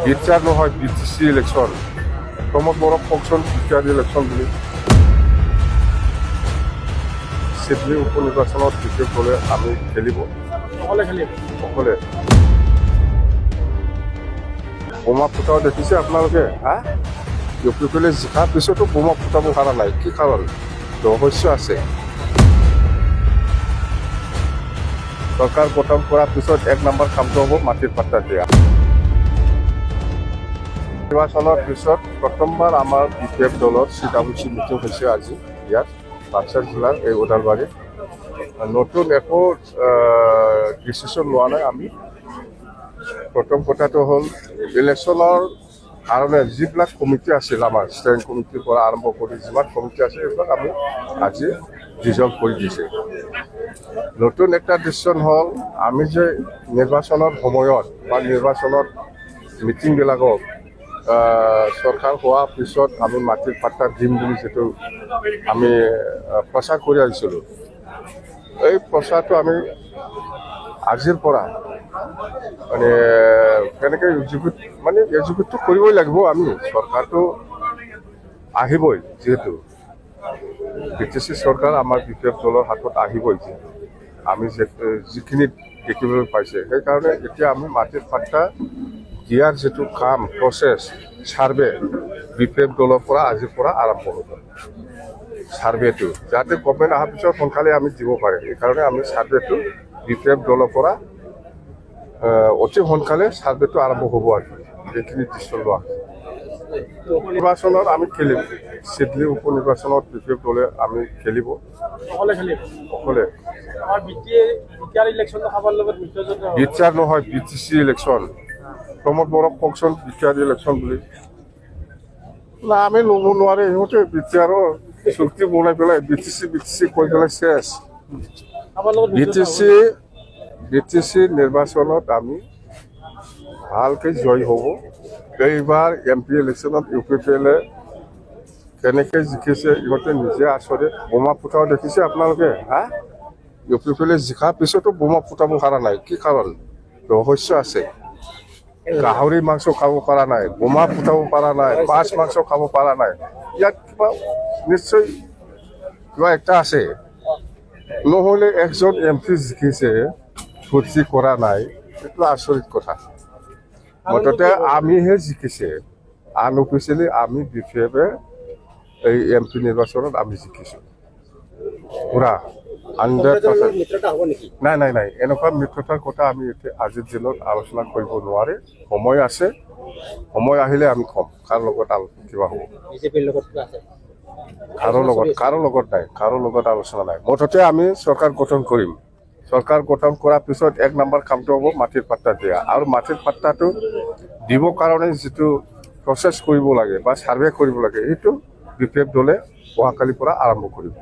বিচার নহয় BTC election Pramod বড় কৌশল বিচার ইলেকশন বুলি সিডনি উপনির্বাচনত বিশেষ দলে আমি খেলিব সকলে বোমা ফুটাও দেখিছে আপোনালোকে ইউপিপিলে জিকাৰ পিছতো বোমা ফুটাব পৰা নাই কি কাৰণ ৰহস্য আছে চৰকাৰ গঠন কৰাৰ পিছত 1 নম্বৰ কামটো হ'ব মাটিৰ পাট্টা দিয়া নিৰ্বাচনৰ পিছত প্ৰথমবাৰ আমাৰ বিপিএফ দলৰ চিটাবুচি মিটিং হৈছে আজি ইয়াত বাক্সা জিলাৰ এই ওদালবাৰী নতুন একো ডিচিশ্যন লোৱা নাই আমি প্ৰথম কথাটো হ'ল ইলেকশ্যনৰ কাৰণে যিবিলাক কমিটি আছিল আমাৰ ষ্টেণ্ডিং কমিটিৰ পৰা আৰম্ভ কৰি যিমান কমিটি আছে এইবিলাক আমি আজি ডিজলভ কৰি দিছে নতুন একটা ডিচিশ্যন হ'ল আমি যে নিৰ্বাচনৰ সময়ত বা নিৰ্বাচনৰ মিটিংবিলাকক চৰকাৰ হোৱাৰ পিছত আমি মাটিৰ পাট্টা দিম বুলি যিটো আমি প্ৰচাৰ কৰি আহিছিলোঁ এই প্ৰচাৰটো আমি আজিৰ পৰা মানে কেনেকৈ এক্সিকিউটটো কৰিবই লাগিব আমি চৰকাৰটো আহিবই যিহেতু বিটিসি চৰকাৰ আমাৰ বিপিএফ দলৰ হাতত আহিবই আমি যিখিনি দেখিবলৈ পাইছে সেইকাৰণে এতিয়া আমি মাটিৰ পাট্টা দিয়াৰ যিটো কাম প্ৰচেছ ছাৰ্ভে বিপিএফ দলৰ পৰা আজিৰ পৰা আৰম্ভ হ'ব ছাৰ্ভেটো যাতে গভৰ্ণমেণ্ট অহাৰ পিছত সোনকালে আমি দিব পাৰে সেইকাৰণে আমি ছাৰ্ভেটো বিপিএফ দলৰ পৰা অতি সোনকালে ছাৰ্ভেটো আৰম্ভ হ'ব আৰু এইখিনি ডিচিশ্যন লোৱা নিৰ্বাচনত আমি খেলিম সিডনি উপনিৰ্বাচনত বিপিএফ দলে আমি খেলিব সকলে বিচাৰ নহয় বিটিসি ইলেকশ্যন প্ৰমোদ বড় কৌশল বিচাৰ ইলেকশ্যন বুলি না আমি ল'ব নোৱাৰে সিহঁতে বিচাৰৰ চুক্তি বনাই পেলাই বিটিসি কৈ পেলাই শেষ বিটিসি নিৰ্বাচনত আমি ভালকৈ জয় হ'ব এইবাৰ এমপি ইলেকশ্যনত ইউপিপিএলে কেনেকৈ জিকিছে ইহঁতে নিজে আচৰিত বোমা ফুটাও দেখিছে আপোনালোকে ইউপিপিএলে জিকাৰ পিছতো বোমা ফুটাব পৰা নাই কি কাৰণ ৰহস্য আছে গাহৰি মাংস খাব পৰা নাই বোমা ফুটাব পৰা নাই মাছ মাংস খাব পৰা নাই ইয়াত কিবা নিশ্চয় কিবা একটা আছে নহ'লে একজন এমপি জিকিছে ফুৰ্তি কৰা নাই এইটো আচৰিত কথা মুঠতে আমিহে জিকিছে আনঅফিচিয়েলি আমি বিপিএফে এই এমপি নিৰ্বাচনত আমি জিকিছোঁ পুৰা 100% নাই এনেকুৱা মিত্ৰতাৰ কথা আমি এতিয়া আজিৰ দিনত আলোচনা কৰিব নোৱাৰে সময় আছে সময় আহিলে আমি ক'ম কাৰ লগত কিবা হ'ব কাৰো লগত আলোচনা নাই মুঠতে আমি চৰকাৰ গঠন কৰিম চৰকাৰ গঠন কৰাৰ পিছত 1 নম্বৰ কামটো হ'ব মাটিৰ পাট্টা দিয়া আৰু মাটিৰ পাট্টাটো দিবৰ কাৰণে যিটো প্ৰচেছ কৰিব লাগে বা ছাৰ্ভে কৰিব লাগে সেইটো বিপিএফ দলে অহাকালিৰ পৰা আৰম্ভ কৰিব